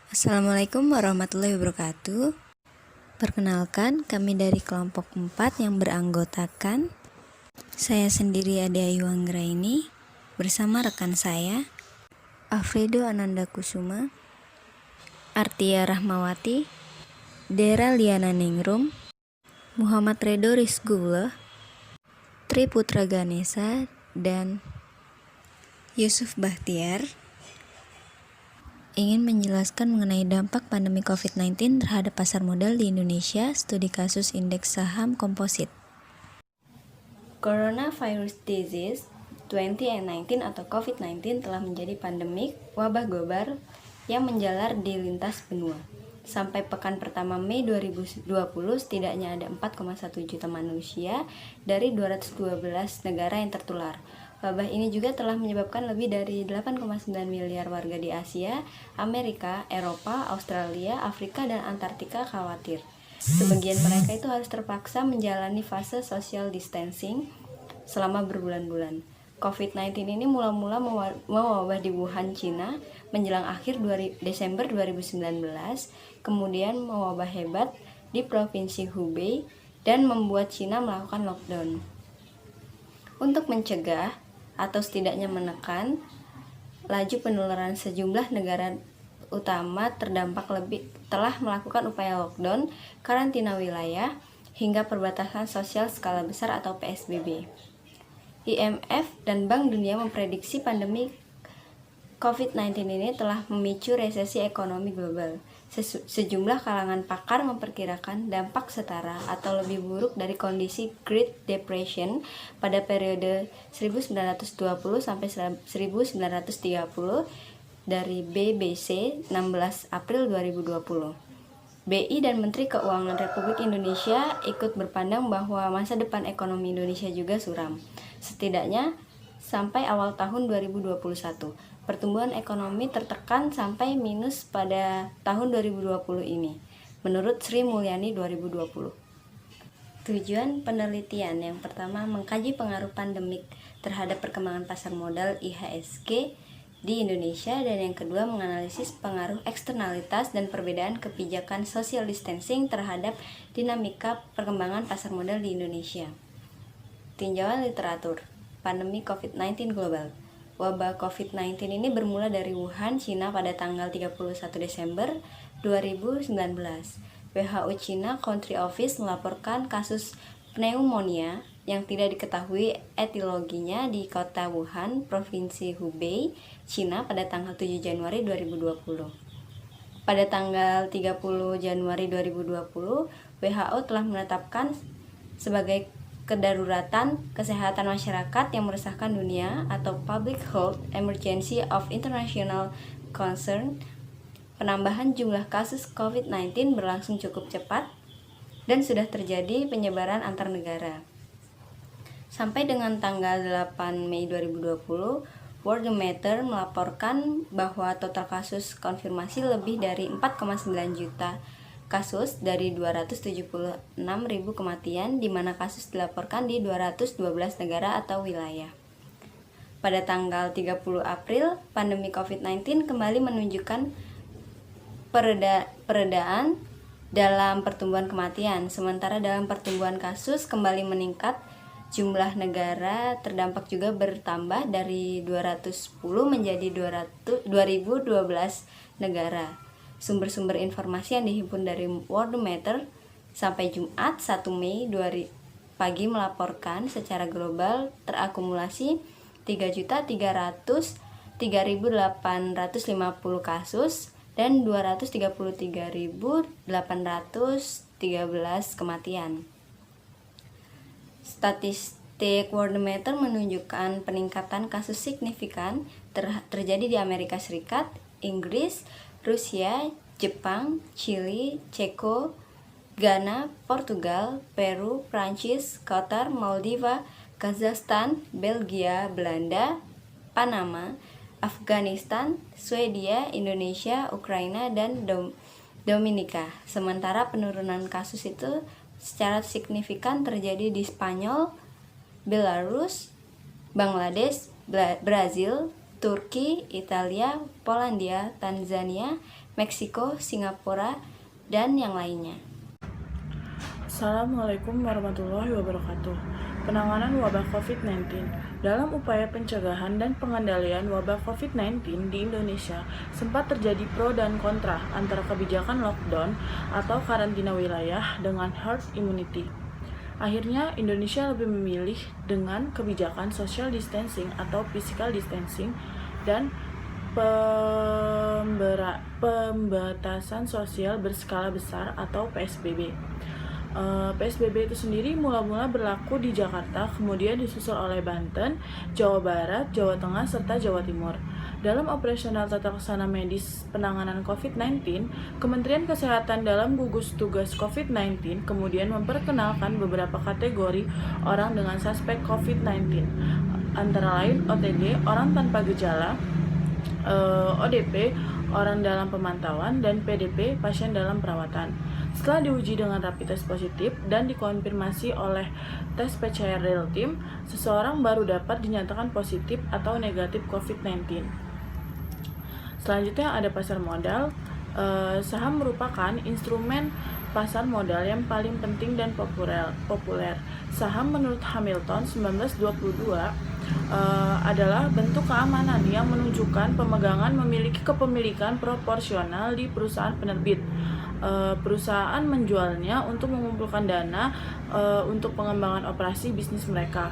Assalamualaikum warahmatullahi wabarakatuh. Perkenalkan, kami dari kelompok 4 yang beranggotakan saya sendiri Ade Ayu Anggraini bersama rekan saya Alfredo Ananda Kusuma, Artia Rahmawati, Dera Liana Ningrum, Muhammad Redo Rizqullah, Tri Putra Ganesha, dan Yusuf Bahtiar ingin menjelaskan mengenai dampak pandemi COVID-19 terhadap pasar modal di Indonesia, studi kasus indeks saham komposit. Coronavirus disease 2019 atau COVID-19 telah menjadi pandemik wabah global yang menjalar di lintas benua. Sampai pekan pertama Mei 2020, setidaknya ada 4,1 juta manusia dari 212 negara yang tertular. Wabah ini juga telah menyebabkan lebih dari 8,9 miliar warga di Asia, Amerika, Eropa, Australia, Afrika, dan Antartika khawatir. Sebagian mereka itu harus terpaksa menjalani fase social distancing selama berbulan-bulan. COVID-19 ini mula-mula mewabah di Wuhan, Cina menjelang akhir Desember 2019, kemudian mewabah hebat di Provinsi Hubei dan membuat Cina melakukan lockdown. Untuk mencegah atau setidaknya menekan laju penularan, sejumlah negara utama terdampak telah melakukan upaya lockdown, karantina wilayah, hingga perbatasan sosial skala besar atau PSBB. IMF dan Bank Dunia memprediksi pandemi COVID-19 ini telah memicu resesi ekonomi global. Sejumlah kalangan pakar memperkirakan dampak setara atau lebih buruk dari kondisi Great Depression pada periode 1920 sampai 1930 dari BBC 16 April 2020. BI dan Menteri Keuangan Republik Indonesia ikut berpandang bahwa masa depan ekonomi Indonesia juga suram. Setidaknya sampai awal tahun 2021. Pertumbuhan ekonomi tertekan sampai minus pada tahun 2020 ini, menurut Sri Mulyani 2020. Tujuan penelitian yang pertama mengkaji pengaruh pandemik terhadap perkembangan pasar modal IHSG di Indonesia, dan yang kedua menganalisis pengaruh eksternalitas dan perbedaan kebijakan social distancing terhadap dinamika perkembangan pasar modal di Indonesia. Tinjauan literatur, pandemi COVID-19 global. Wabah COVID-19 ini bermula dari Wuhan, Cina pada tanggal 31 Desember 2019. WHO China Country Office melaporkan kasus pneumonia yang tidak diketahui etiologinya di kota Wuhan, Provinsi Hubei, Cina pada tanggal 7 Januari 2020. Pada tanggal 30 Januari 2020, WHO telah menetapkan sebagai kedaruratan kesehatan masyarakat yang meresahkan dunia atau Public Health Emergency of International Concern. Penambahan jumlah kasus COVID-19 berlangsung cukup cepat dan sudah terjadi penyebaran antar negara. Sampai dengan tanggal 8 Mei 2020, Worldometer melaporkan bahwa total kasus konfirmasi lebih dari 4,9 juta kasus dari 276.000 kematian, di mana kasus dilaporkan di 212 negara atau wilayah. Pada tanggal 30 April, pandemi COVID-19 kembali menunjukkan peredaan dalam pertumbuhan kematian, sementara dalam pertumbuhan kasus kembali meningkat. Jumlah negara terdampak juga bertambah dari 210 menjadi 2012 negara. Sumber-sumber informasi yang dihimpun dari Worldometer sampai Jumat 1 Mei 2 pagi melaporkan secara global terakumulasi 3.303.850 kasus dan 233.813 kematian. Statistik Worldometer menunjukkan peningkatan kasus signifikan terjadi di Amerika Serikat, Inggris, Rusia, Jepang, Chili, Ceko, Ghana, Portugal, Peru, Prancis, Qatar, Maldiva, Kazakhstan, Belgia, Belanda, Panama, Afghanistan, Swedia, Indonesia, Ukraina, dan Dominika. Sementara penurunan kasus itu secara signifikan terjadi di Spanyol, Belarus, Bangladesh, Brazil, Turki, Italia, Polandia, Tanzania, Meksiko, Singapura, dan yang lainnya. Assalamualaikum warahmatullahi wabarakatuh. Penanganan wabah COVID-19. Dalam upaya pencegahan dan pengendalian wabah COVID-19 di Indonesia, sempat terjadi pro dan kontra antara kebijakan lockdown atau karantina wilayah dengan herd immunity. Akhirnya, Indonesia lebih memilih dengan kebijakan social distancing atau physical distancing dan pembatasan sosial berskala besar atau PSBB. PSBB itu sendiri mula-mula berlaku di Jakarta, kemudian disusul oleh Banten, Jawa Barat, Jawa Tengah, serta Jawa Timur. Dalam operasional tata laksana medis penanganan COVID-19, Kementerian Kesehatan dalam gugus tugas COVID-19 kemudian memperkenalkan beberapa kategori orang dengan suspek COVID-19, antara lain OTG, orang tanpa gejala, ODP, orang dalam pemantauan, dan PDP, pasien dalam perawatan. Setelah diuji dengan rapid test positif dan dikonfirmasi oleh tes PCR real time, seseorang baru dapat dinyatakan positif atau negatif COVID-19. Selanjutnya ada pasar modal. Saham merupakan instrumen pasar modal yang paling penting dan populer. Saham menurut Hamilton 1922 adalah bentuk keamanan yang menunjukkan pemegangan memiliki kepemilikan proporsional di perusahaan penerbit. Perusahaan menjualnya untuk mengumpulkan dana untuk pengembangan operasi bisnis mereka.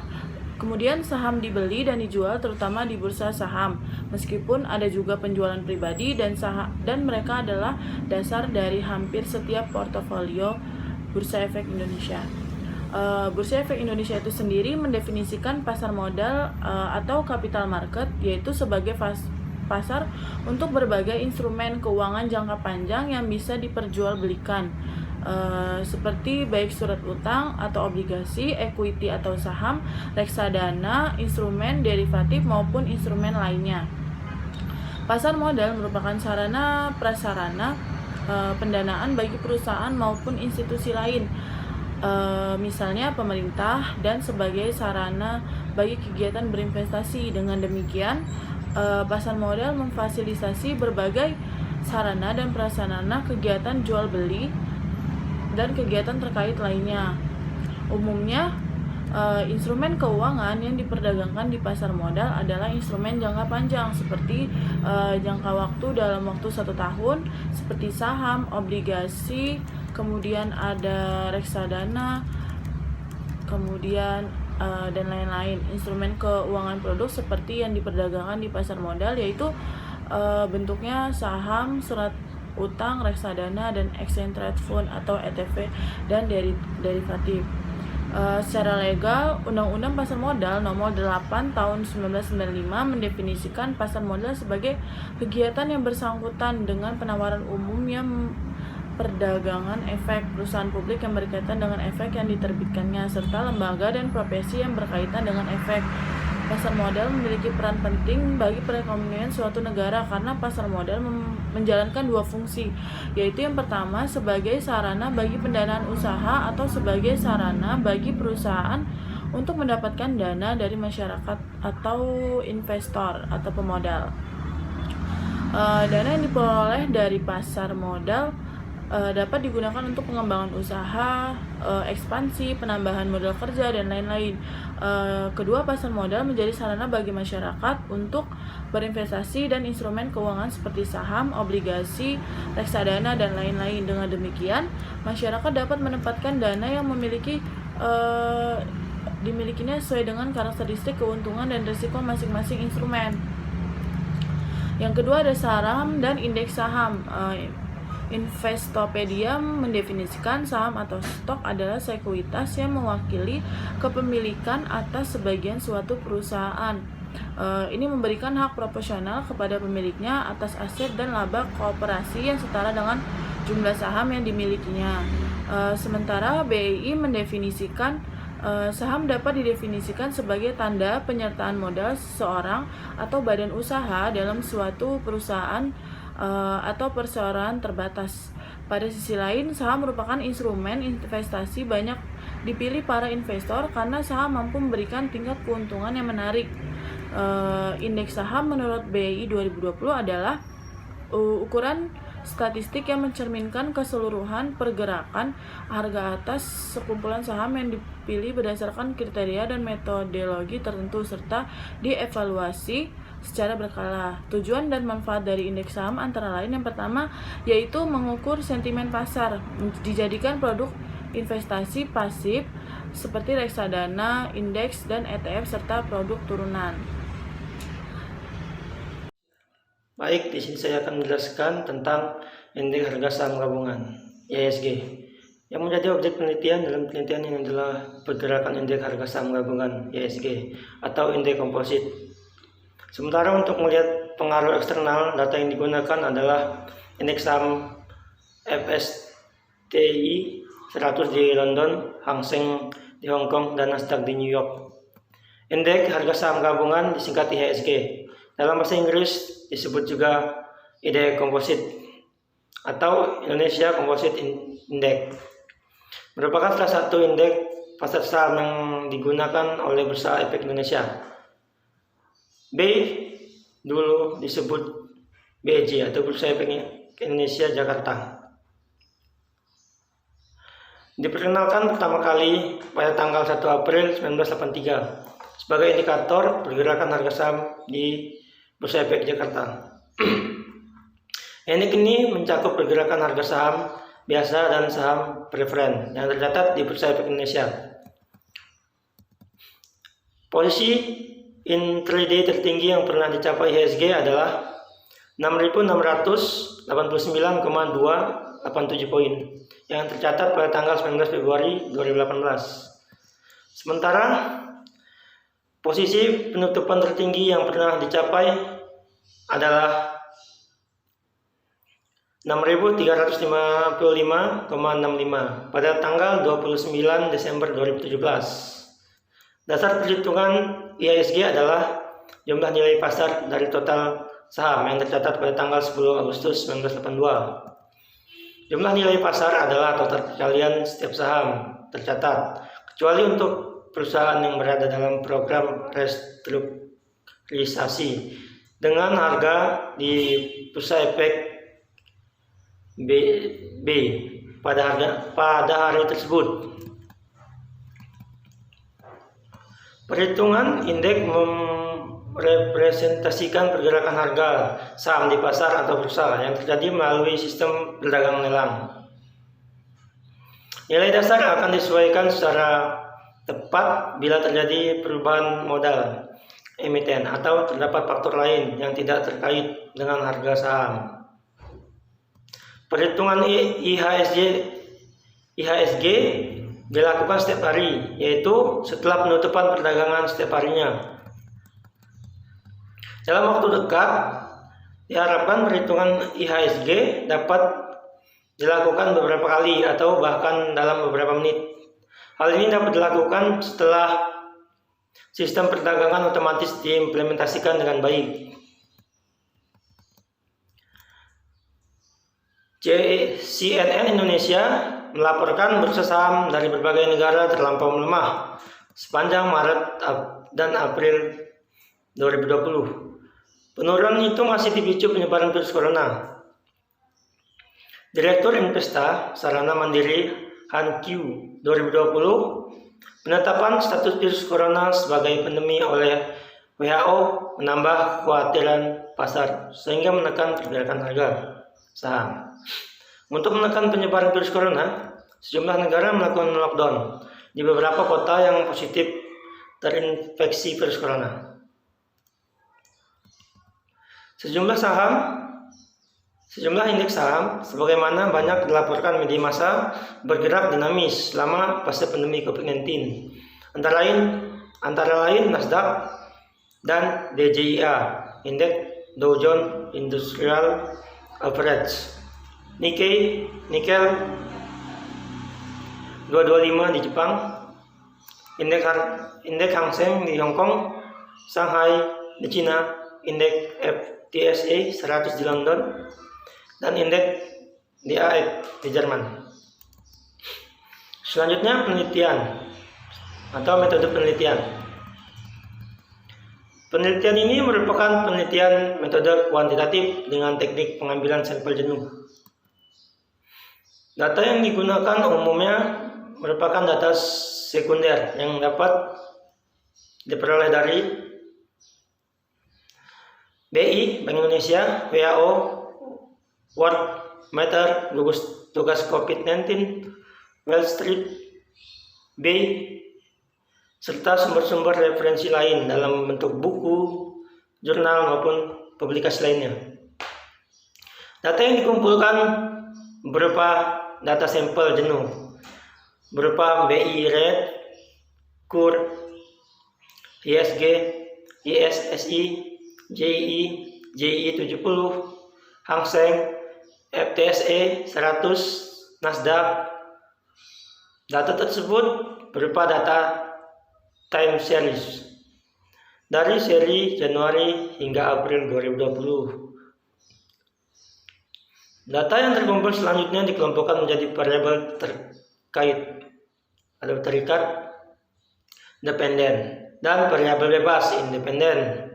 Kemudian saham dibeli dan dijual terutama di bursa saham, meskipun ada juga penjualan pribadi dan mereka adalah dasar dari hampir setiap portofolio Bursa Efek Indonesia. Bursa Efek Indonesia itu sendiri mendefinisikan pasar modal atau capital market, yaitu sebagai pasar untuk berbagai instrumen keuangan jangka panjang yang bisa diperjualbelikan, seperti baik surat utang atau obligasi, equity atau saham, reksadana, instrumen derivatif maupun instrumen lainnya. Pasar modal merupakan sarana prasarana pendanaan bagi perusahaan maupun institusi lain, misalnya pemerintah, dan sebagai sarana bagi kegiatan berinvestasi. Dengan demikian, pasar modal memfasilitasi berbagai sarana dan prasarana kegiatan jual beli dan kegiatan terkait lainnya. Umumnya, instrumen keuangan yang diperdagangkan di pasar modal adalah instrumen jangka panjang seperti jangka waktu dalam waktu 1 tahun, seperti saham, obligasi, kemudian ada reksadana, kemudian dan lain-lain. Instrumen keuangan produk seperti yang diperdagangkan di pasar modal yaitu bentuknya saham, surat utang, reksadana, dan exchange trade fund atau ETF dan derivatif. Secara legal, Undang-Undang Pasar Modal Nomor 8 Tahun 1995 mendefinisikan pasar modal sebagai kegiatan yang bersangkutan dengan penawaran umum yang perdagangan efek, perusahaan publik yang berkaitan dengan efek yang diterbitkannya, serta lembaga dan profesi yang berkaitan dengan efek. Pasar modal memiliki peran penting bagi perekonomian suatu negara karena pasar modal menjalankan 2 fungsi, yaitu yang pertama sebagai sarana bagi pendanaan usaha atau sebagai sarana bagi perusahaan untuk mendapatkan dana dari masyarakat atau investor atau pemodal. Dana yang diperoleh dari pasar modal dapat digunakan untuk pengembangan usaha, ekspansi, penambahan modal kerja, dan lain-lain. Kedua, pasar modal menjadi sarana bagi masyarakat untuk berinvestasi dan instrumen keuangan seperti saham, obligasi, reksadana, dan lain-lain. Dengan demikian, masyarakat dapat menempatkan dana yang dimilikinya sesuai dengan karakteristik keuntungan dan risiko masing-masing instrumen. Yang kedua ada saham dan indeks saham. Investopedia mendefinisikan saham atau stok adalah sekuritas yang mewakili kepemilikan atas sebagian suatu perusahaan. Ini memberikan hak proporsional kepada pemiliknya atas aset dan laba kooperasi yang setara dengan jumlah saham yang dimilikinya. Sementara BEI mendefinisikan saham dapat didefinisikan sebagai tanda penyertaan modal seseorang atau badan usaha dalam suatu perusahaan atau perseroan terbatas. Pada sisi lain, saham merupakan instrumen investasi banyak dipilih para investor karena saham mampu memberikan tingkat keuntungan yang menarik. Indeks saham menurut BEI 2020 adalah ukuran statistik yang mencerminkan keseluruhan pergerakan harga atas sekumpulan saham yang dipilih berdasarkan kriteria dan metodologi tertentu serta dievaluasi secara berkala. Tujuan dan manfaat dari indeks saham antara lain yang pertama yaitu mengukur sentimen pasar, dijadikan produk investasi pasif seperti reksadana, indeks, dan ETF serta produk turunan. Baik, di sini saya akan menjelaskan tentang indeks harga saham gabungan (IHSG) yang menjadi objek penelitian. Dalam penelitian ini adalah pergerakan indeks harga saham gabungan (IHSG) atau indeks komposit. Sementara untuk melihat pengaruh eksternal, data yang digunakan adalah indeks saham FTSE 100 di London, Hang Seng di Hong Kong, dan Nasdaq di New York. Indeks harga saham gabungan disingkat IHSG. Dalam bahasa Inggris disebut juga indeks komposit atau Indonesia Composite Index. Merupakan salah satu indeks pasar saham yang digunakan oleh Bursa Efek Indonesia. B dulu disebut BEJ atau Bursa Efek Indonesia Jakarta. Diperkenalkan pertama kali pada tanggal 1 April 1983 sebagai indikator pergerakan harga saham di Bursa Efek Jakarta. Indeks ini mencakup pergerakan harga saham biasa dan saham preferen yang tercatat di Bursa Efek Indonesia. Posisi intraday tertinggi yang pernah dicapai IHSG adalah 6.689,287 poin yang tercatat pada tanggal 19 Februari 2018. Sementara posisi penutupan tertinggi yang pernah dicapai adalah 6.355,65 pada tanggal 29 Desember 2017. Dasar perhitungan IHSG adalah jumlah nilai pasar dari total saham yang tercatat pada tanggal 10 Agustus 1982. Jumlah nilai pasar adalah total perkalian setiap saham tercatat, kecuali untuk perusahaan yang berada dalam program restrukturisasi dengan harga di Bursa Efek B pada hari tersebut. Perhitungan indeks merepresentasikan pergerakan harga saham di pasar atau bursa yang terjadi melalui sistem perdagangan lelang. Nilai dasar akan disesuaikan secara tepat bila terjadi perubahan modal emiten atau terdapat faktor lain yang tidak terkait dengan harga saham. Perhitungan IHSG dilakukan setiap hari, yaitu setelah penutupan perdagangan setiap harinya. Dalam waktu dekat, diharapkan perhitungan IHSG dapat dilakukan beberapa kali atau bahkan dalam beberapa menit. Hal ini dapat dilakukan setelah sistem perdagangan otomatis diimplementasikan dengan baik. CNN Indonesia melaporkan bursa saham dari berbagai negara terlampau melemah sepanjang Maret dan April 2020. Penurunan itu masih dipicu penyebaran virus corona. Direktur Investa Sarana Mandiri Han Q 2020, penetapan status virus corona sebagai pandemi oleh WHO menambah kekhawatiran pasar sehingga menekan pergerakan harga saham. Untuk menekan penyebaran virus corona, sejumlah negara melakukan lockdown di beberapa kota yang positif terinfeksi virus corona. Sejumlah indeks saham, sebagaimana banyak dilaporkan media massa, bergerak dinamis selama fase pandemi COVID-19. Antara lain Nasdaq dan DJIA, indeks Dow Jones Industrial Average, Nikkei 225 di Jepang, indeks Hang Seng di Hong Kong, Shanghai di Cina, indeks FTSE 100 di London, dan indeks DAX di Jerman. Selanjutnya penelitian atau metode penelitian. Penelitian ini merupakan penelitian metode kuantitatif dengan teknik pengambilan sampel jenuh. Data yang digunakan umumnya merupakan data sekunder yang dapat diperoleh dari BI, Bank Indonesia, WHO, World Matter, gugus tugas COVID-19, Wall Street, BI, serta sumber-sumber referensi lain dalam bentuk buku, jurnal, maupun publikasi lainnya. Data yang dikumpulkan berupa data sampel jenuh, berupa BI Rate, KUR, ISG, ISSI, JI, JI 70, Hang Seng, FTSE 100, Nasdaq. Data tersebut berupa data time series dari seri Januari hingga April 2020. Data yang terkumpul selanjutnya dikelompokkan menjadi variabel terkait atau terikat dependen dan variabel bebas independen.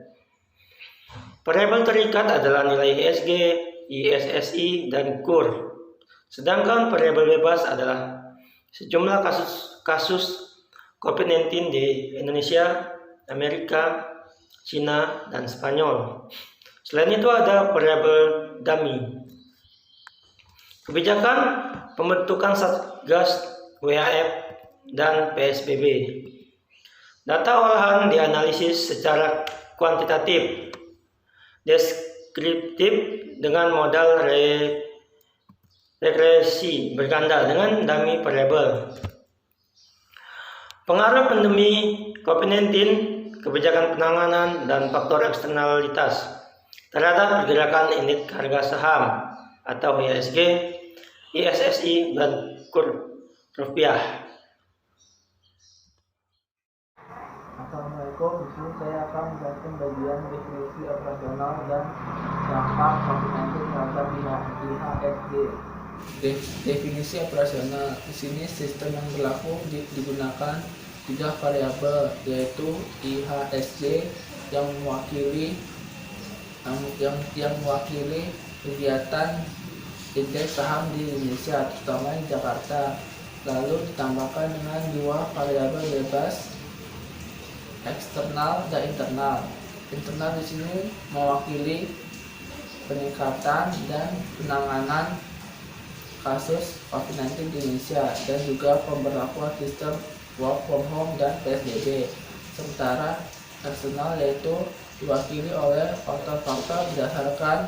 Variabel terikat adalah nilai ISG, ISSI, dan KUR. Sedangkan variabel bebas adalah sejumlah kasus COVID-19 di Indonesia, Amerika, Cina, dan Spanyol. Selain itu ada variabel dummy. Kebijakan pembentukan Satgas WAF dan PSBB. Data olahan dianalisis secara kuantitatif, deskriptif dengan modal regresi berganda dengan dummy variabel. Pengaruh pandemi COVID-19, kebijakan penanganan, dan faktor eksternalitas terhadap pergerakan indeks harga saham atau IHSG, ISSI, dan KUR rupiah. Assalamualaikum, di sini saya akan menjelaskan bagian definisi operasional dan dampak COVID-19 terhadap IHSG. Definisi operasional di sini sistem yang berlaku digunakan 3 variabel, yaitu IHSG yang mewakili kegiatan indeks saham di Indonesia, terutama di Jakarta. Lalu ditambahkan dengan 2 variabel bebas, eksternal dan internal. Internal di sini mewakili peningkatan dan penanganan kasus COVID-19 di Indonesia dan juga pemberlakuan sistem work from home dan PSBB. Sementara eksternal yaitu diwakili oleh faktor-faktor berdasarkan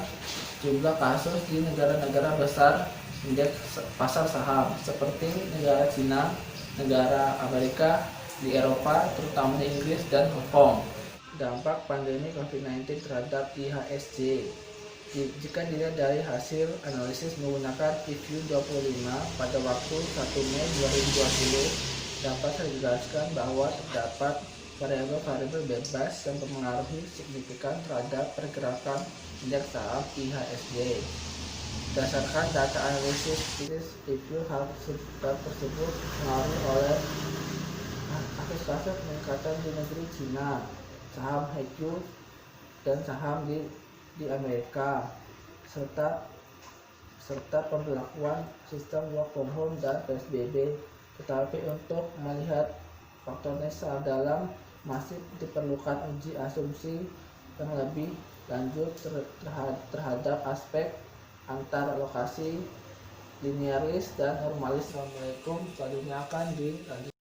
jumlah kasus di negara-negara besar indeks pasar saham seperti negara Cina, negara Amerika, di Eropa, terutama di Inggris dan Hong Kong. Dampak pandemi COVID-19 terhadap IHSG. Jika dilihat dari hasil analisis menggunakan PView 25 pada waktu 1 Mei 2020, dapat saya jelaskan bahwa terdapat variabel-variabel bebas yang mempengaruhi signifikan terhadap pergerakan indeks saham IHSG. Berdasarkan data analisis PView, hal tersebut dipengaruhi oleh kasus-kasus peningkatan di negeri Cina, saham Haiku, dan saham di Amerika, serta pemberlakuan sistem work from home dan PSBB. Tetapi untuk melihat faktornya secara dalam masih diperlukan uji asumsi yang lebih lanjut terhadap aspek antar lokasi linearis dan normalis. Assalamualaikum, selanjutnya akan dilanjutkan.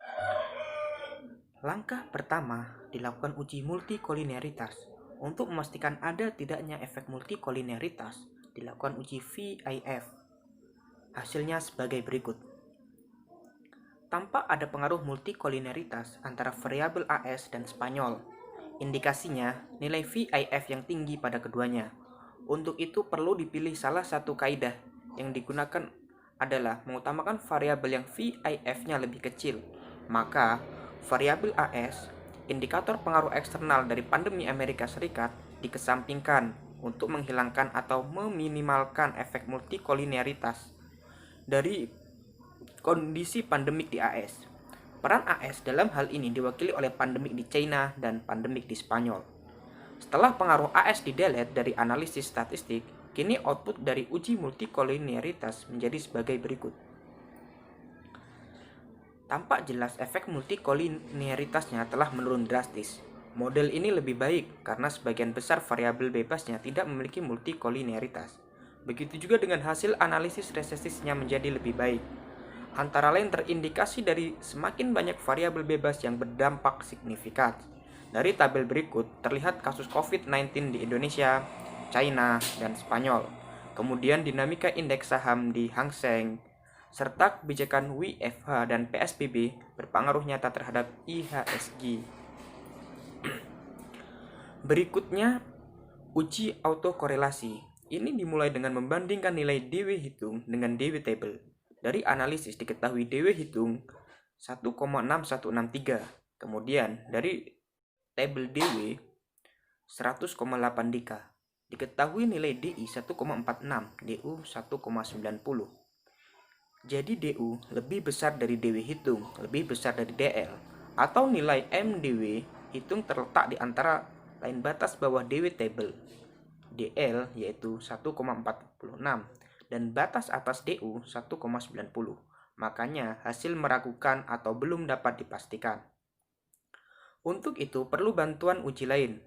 Langkah pertama, dilakukan uji multikolinearitas. Untuk memastikan ada tidaknya efek multikolinearitas, dilakukan uji VIF. Hasilnya sebagai berikut. Tampak ada pengaruh multikolinearitas antara variabel AS dan Spanyol. Indikasinya, nilai VIF yang tinggi pada keduanya. Untuk itu perlu dipilih salah satu kaidah yang digunakan adalah mengutamakan variabel yang VIF-nya lebih kecil. Maka, variabel AS, indikator pengaruh eksternal dari pandemi Amerika Serikat, dikesampingkan untuk menghilangkan atau meminimalkan efek multikolinearitas dari kondisi pandemik di AS. Peran AS dalam hal ini diwakili oleh pandemik di China dan pandemik di Spanyol. Setelah pengaruh AS di-delete dari analisis statistik, kini output dari uji multikolinearitas menjadi sebagai berikut. Tampak jelas efek multikolinearitasnya telah menurun drastis. Model ini lebih baik karena sebagian besar variabel bebasnya tidak memiliki multikolinearitas. Begitu juga dengan hasil analisis resesisnya menjadi lebih baik. Antara lain terindikasi dari semakin banyak variabel bebas yang berdampak signifikan. Dari tabel berikut terlihat kasus COVID-19 di Indonesia, China, dan Spanyol. Kemudian dinamika indeks saham di Hang Seng, serta kebijakan WFH dan PSBB berpengaruh nyata terhadap IHSG. Berikutnya, uji autokorelasi. Ini dimulai dengan membandingkan nilai DW hitung dengan DW table. Dari analisis diketahui DW hitung 1,6163. Kemudian dari tabel DW 100,8 dika. Diketahui nilai DI 1,46, DU 1,90. Jadi DU lebih besar dari DW hitung, lebih besar dari DL. Atau nilai MDW hitung terletak di antara lain batas bawah DW table, DL yaitu 1,46 dan batas atas DU 1,90. Makanya hasil meragukan atau belum dapat dipastikan. Untuk itu perlu bantuan uji lain.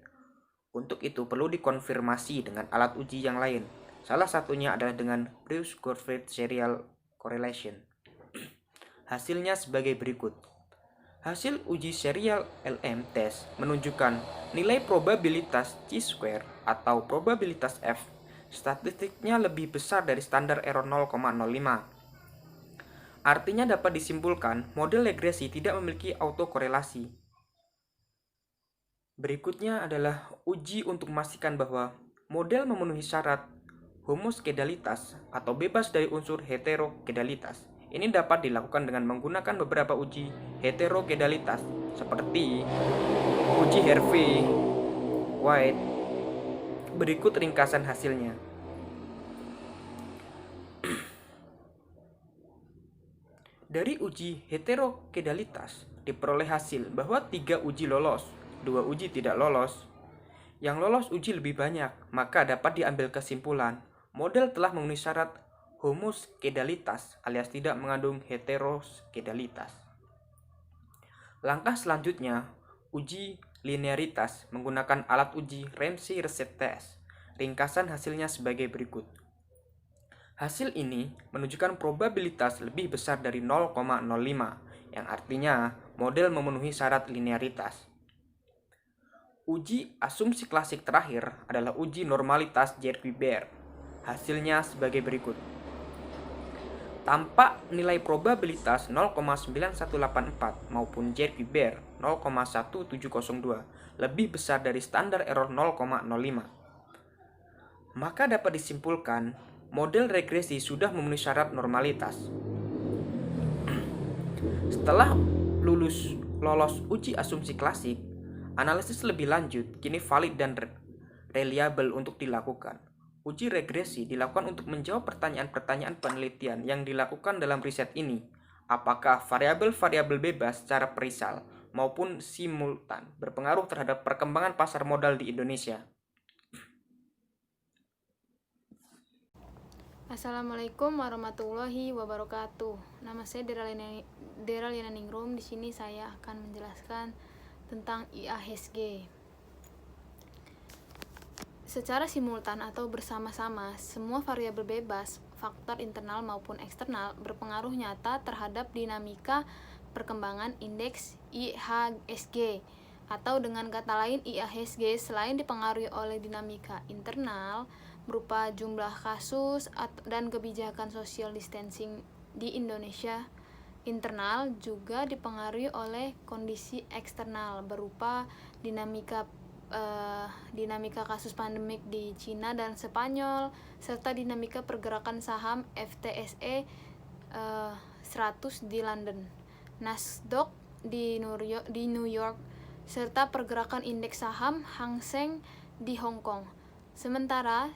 Untuk itu perlu dikonfirmasi dengan alat uji yang lain. Salah satunya adalah dengan Breusch-Corfit Serial Correlation. Hasilnya sebagai berikut. Hasil uji serial LM test menunjukkan nilai probabilitas chi-square atau probabilitas F statistiknya lebih besar dari standar error 0,05. Artinya dapat disimpulkan model regresi tidak memiliki autokorelasi. Berikutnya adalah uji untuk memastikan bahwa model memenuhi syarat homoskedalitas atau bebas dari unsur heterokedalitas. Ini dapat dilakukan dengan menggunakan beberapa uji heterokedalitas seperti uji Harvey, White. Berikut ringkasan hasilnya. Dari uji heterokedalitas diperoleh hasil bahwa 3 uji lolos, 2 uji tidak lolos. Yang lolos uji lebih banyak, maka dapat diambil kesimpulan model telah memenuhi syarat homoskedalitas alias tidak mengandung heteroskedalitas. Langkah selanjutnya, uji linearitas menggunakan alat uji Ramsey-Reset Test. Ringkasan hasilnya sebagai berikut. Hasil ini menunjukkan probabilitas lebih besar dari 0,05, yang artinya model memenuhi syarat linearitas. Uji asumsi klasik terakhir adalah uji normalitas Jeremy-Bear. Hasilnya sebagai berikut. Tampak nilai probabilitas 0,9184 maupun Jeremy-Bear 0,1702 lebih besar dari standar error 0,05. Maka dapat disimpulkan model regresi sudah memenuhi syarat normalitas. Setelah lolos uji asumsi klasik, analisis lebih lanjut kini valid dan reliable untuk dilakukan. Uji regresi dilakukan untuk menjawab pertanyaan-pertanyaan penelitian yang dilakukan dalam riset ini. Apakah variabel-variabel bebas secara perisal maupun simultan berpengaruh terhadap perkembangan pasar modal di Indonesia? Assalamualaikum warahmatullahi wabarakatuh. Nama saya Dera Liana Ningrum. Di sini saya akan menjelaskan tentang IHSG. Secara simultan atau bersama-sama, semua variabel bebas, faktor internal maupun eksternal berpengaruh nyata terhadap dinamika perkembangan indeks IHSG. Atau dengan kata lain, IHSG selain dipengaruhi oleh dinamika internal berupa jumlah kasus dan kebijakan social distancing di Indonesia, internal juga dipengaruhi oleh kondisi eksternal berupa dinamika kasus pandemik di Cina dan Spanyol, serta dinamika pergerakan saham FTSE 100 di London, Nasdaq di New York, serta pergerakan indeks saham Hang Seng di Hong Kong. Sementara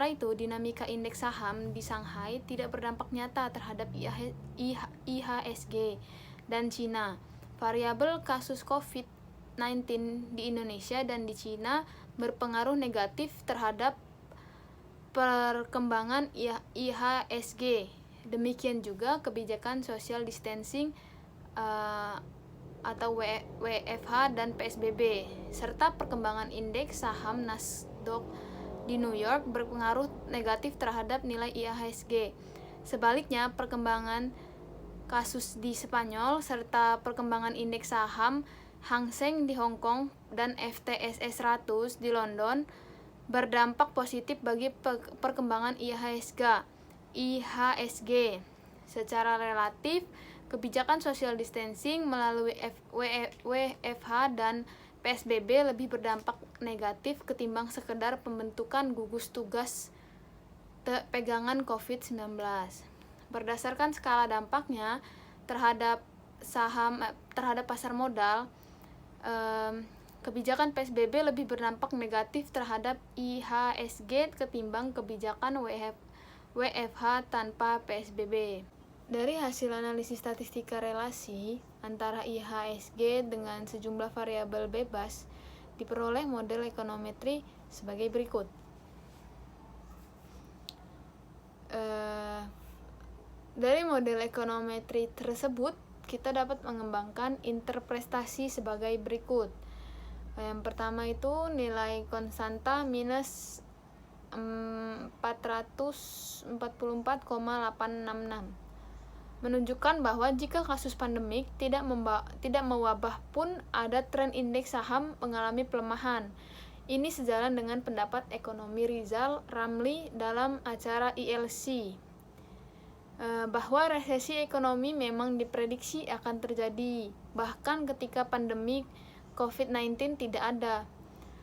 itu, dinamika indeks saham di Shanghai tidak berdampak nyata terhadap IHSG dan Cina. Variabel kasus COVID-19 di Indonesia dan di Cina berpengaruh negatif terhadap perkembangan IHSG. Demikian juga kebijakan social distancing atau WFH dan PSBB, serta perkembangan indeks saham Nasdaq di New York berpengaruh negatif terhadap nilai IHSG. Sebaliknya, perkembangan kasus di Spanyol serta perkembangan indeks saham Hang Seng di Hong Kong dan FTSE 100 di London berdampak positif bagi perkembangan IHSG. Secara relatif, kebijakan social distancing melalui WFH dan PSBB lebih berdampak negatif ketimbang sekedar pembentukan gugus tugas pegangan COVID-19. Berdasarkan skala dampaknya terhadap pasar modal, kebijakan PSBB lebih berdampak negatif terhadap IHSG ketimbang kebijakan WFH tanpa PSBB. Dari hasil analisis statistika relasi antara IHSG dengan sejumlah variabel bebas, diperoleh model ekonometri sebagai berikut. Dari model ekonometri tersebut, kita dapat mengembangkan interpretasi sebagai berikut. Yang pertama itu nilai konstanta minus 444,866 menunjukkan bahwa jika kasus pandemik tidak mewabah pun ada tren indeks saham mengalami pelemahan. Ini sejalan dengan pendapat ekonomi Rizal Ramli dalam acara ILC, bahwa resesi ekonomi memang diprediksi akan terjadi, bahkan ketika pandemik COVID-19 tidak ada.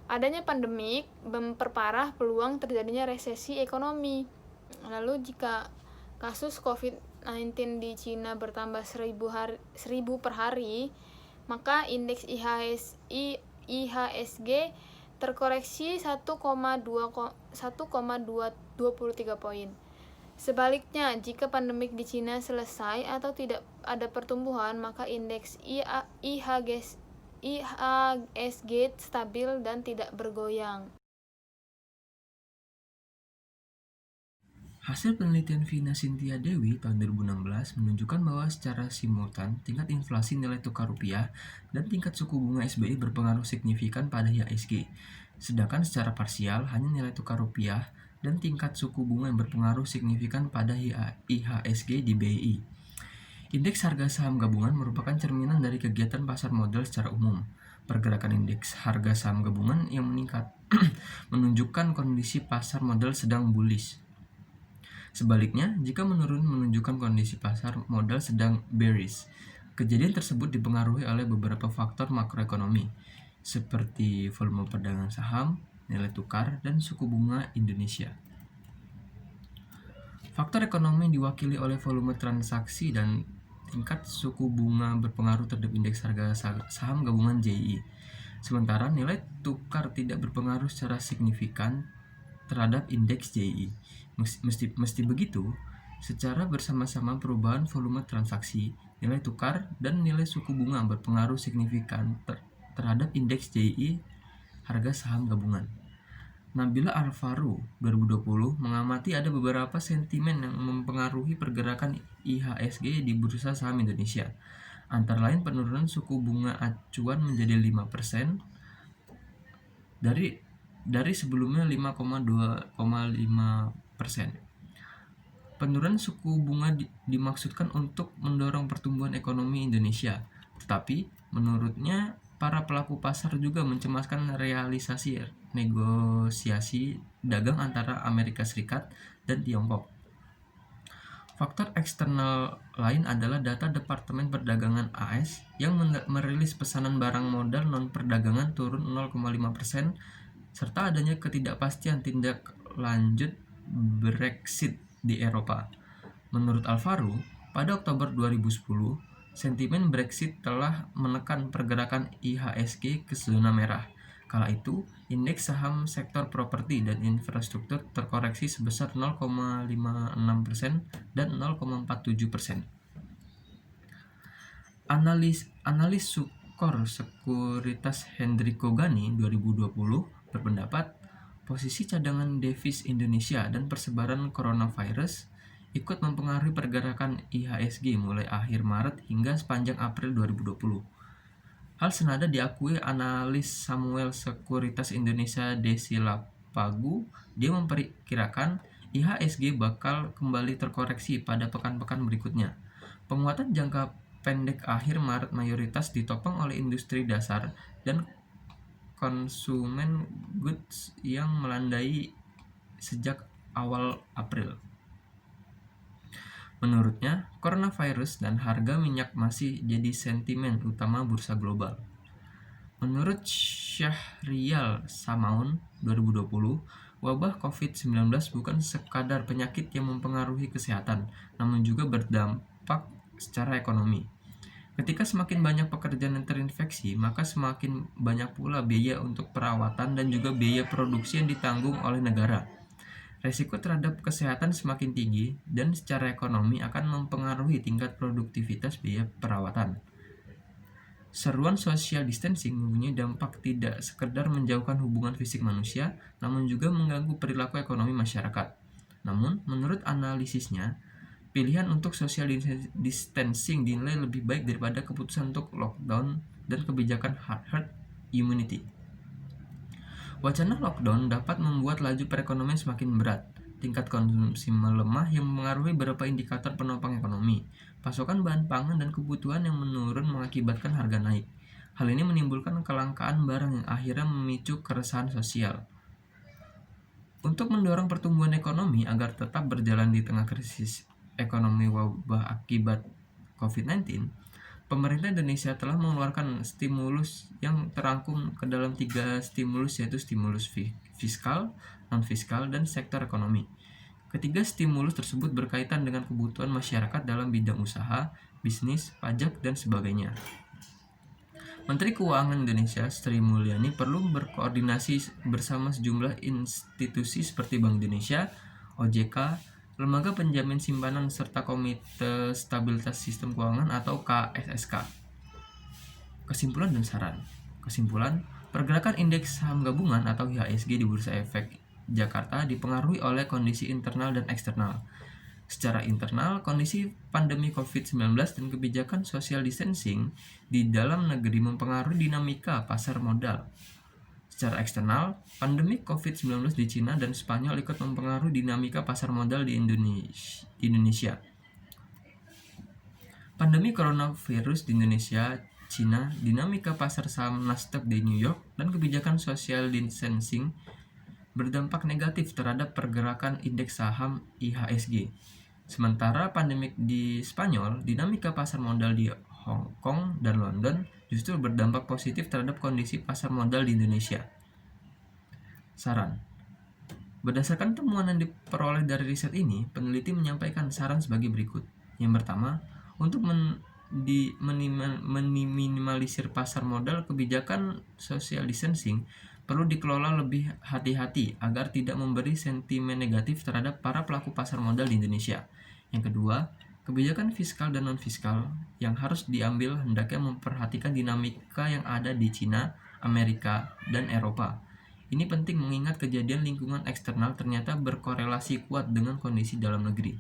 Adanya pandemik memperparah peluang terjadinya resesi ekonomi. Lalu jika kasus COVID-19 di Cina bertambah 1000 per hari, maka indeks IHSG terkoreksi 1,23 poin. Sebaliknya, jika pandemik di Cina selesai atau tidak ada pertumbuhan, maka indeks IHSG stabil dan tidak bergoyang. Hasil penelitian Vina Cynthia Dewi tahun 2016 menunjukkan bahwa secara simultan tingkat inflasi nilai tukar rupiah dan tingkat suku bunga SBI berpengaruh signifikan pada IHSG, sedangkan secara parsial hanya nilai tukar rupiah dan tingkat suku bunga yang berpengaruh signifikan pada IHSG di BI. Indeks harga saham gabungan merupakan cerminan dari kegiatan pasar modal secara umum. Pergerakan indeks harga saham gabungan yang meningkat menunjukkan kondisi pasar modal sedang bullish. Sebaliknya, jika menurun menunjukkan kondisi pasar modal sedang bearish. Kejadian tersebut dipengaruhi oleh beberapa faktor makroekonomi, seperti volume perdagangan saham, nilai tukar, dan suku bunga Indonesia. Faktor ekonomi diwakili oleh volume transaksi dan tingkat suku bunga berpengaruh terhadap indeks harga saham gabungan JI. Sementara nilai tukar tidak berpengaruh secara signifikan terhadap indeks JI. Mesti begitu, secara bersama-sama perubahan volume transaksi, nilai tukar, dan nilai suku bunga berpengaruh signifikan terhadap indeks JI harga saham gabungan. Nabila Alvaru 2020 mengamati ada beberapa sentimen yang mempengaruhi pergerakan IHSG di bursa saham Indonesia. Antara lain penurunan suku bunga acuan menjadi 5% dari sebelumnya 5,5%. Penurunan suku bunga dimaksudkan untuk mendorong pertumbuhan ekonomi Indonesia, tetapi menurutnya para pelaku pasar juga mencemaskan realisasi negosiasi dagang antara Amerika Serikat dan Tiongkok. Faktor eksternal lain adalah data Departemen Perdagangan AS yang merilis pesanan barang modal non-perdagangan turun 0,5%, serta adanya ketidakpastian tindak lanjut Brexit di Eropa. Menurut Alvaru, pada Oktober 2010, sentimen Brexit telah menekan pergerakan IHSG ke zona merah. Kala itu, indeks saham sektor properti dan infrastruktur terkoreksi sebesar 0,56% dan 0,47%. Analis Sukor Sekuritas Hendriko Gani 2020 berpendapat posisi cadangan devis Indonesia dan persebaran coronavirus ikut mempengaruhi pergerakan IHSG mulai akhir Maret hingga sepanjang April 2020. Hal senada diakui analis Samuel Sekuritas Indonesia Desi Lapagu. Dia memperkirakan IHSG bakal kembali terkoreksi pada pekan-pekan berikutnya. Penguatan jangka pendek akhir Maret mayoritas ditopang oleh industri dasar dan konsumen goods yang melandai sejak awal April. Menurutnya, coronavirus dan harga minyak masih jadi sentimen utama bursa global. Menurut Syahrial Samaun 2020, wabah COVID-19 bukan sekadar penyakit yang mempengaruhi kesehatan, namun juga berdampak secara ekonomi. Ketika semakin banyak pekerjaan yang terinfeksi, maka semakin banyak pula biaya untuk perawatan dan juga biaya produksi yang ditanggung oleh negara. Resiko terhadap kesehatan semakin tinggi dan secara ekonomi akan mempengaruhi tingkat produktivitas biaya perawatan. Seruan social distancing mempunyai dampak tidak sekedar menjauhkan hubungan fisik manusia, namun juga mengganggu perilaku ekonomi masyarakat. Namun, menurut analisisnya, pilihan untuk social distancing dinilai lebih baik daripada keputusan untuk lockdown dan kebijakan herd immunity. Wacana lockdown dapat membuat laju perekonomian semakin berat. Tingkat konsumsi melemah yang mempengaruhi beberapa indikator penopang ekonomi. Pasokan bahan pangan dan kebutuhan yang menurun mengakibatkan harga naik. Hal ini menimbulkan kelangkaan barang yang akhirnya memicu keresahan sosial. Untuk mendorong pertumbuhan ekonomi agar tetap berjalan di tengah krisis ekonomi wabah akibat COVID-19, pemerintah Indonesia telah mengeluarkan stimulus yang terangkum ke dalam 3 stimulus, yaitu stimulus fiskal, non-fiskal, dan sektor ekonomi. Ketiga stimulus tersebut berkaitan dengan kebutuhan masyarakat dalam bidang usaha, bisnis, pajak, dan sebagainya. Menteri Keuangan Indonesia, Sri Mulyani, perlu berkoordinasi bersama sejumlah institusi seperti Bank Indonesia, OJK, Lembaga Penjamin Simpanan, serta Komite Stabilitas Sistem Keuangan atau KSSK. Kesimpulan dan saran. Kesimpulan, pergerakan indeks saham gabungan atau IHSG di Bursa Efek Jakarta dipengaruhi oleh kondisi internal dan eksternal. Secara internal, kondisi pandemi COVID-19 dan kebijakan social distancing di dalam negeri mempengaruhi dinamika pasar modal. Secara eksternal, pandemi COVID-19 di Cina dan Spanyol ikut mempengaruhi dinamika pasar modal di Indonesia. Pandemi coronavirus di Indonesia, Cina, dinamika pasar saham Nasdaq di New York, dan kebijakan social distancing berdampak negatif terhadap pergerakan indeks saham IHSG. Sementara pandemik di Spanyol, dinamika pasar modal di Hong Kong dan London justru berdampak positif terhadap kondisi pasar modal di Indonesia. Saran. Berdasarkan temuan yang diperoleh dari riset ini, peneliti menyampaikan saran sebagai berikut. Yang pertama, untuk meminimalisir pasar modal, kebijakan social distancing perlu dikelola lebih hati-hati agar tidak memberi sentimen negatif terhadap para pelaku pasar modal di Indonesia. Yang kedua, kebijakan fiskal dan non-fiskal yang harus diambil hendaknya memperhatikan dinamika yang ada di Cina, Amerika, dan Eropa. Ini penting mengingat kejadian lingkungan eksternal ternyata berkorelasi kuat dengan kondisi dalam negeri.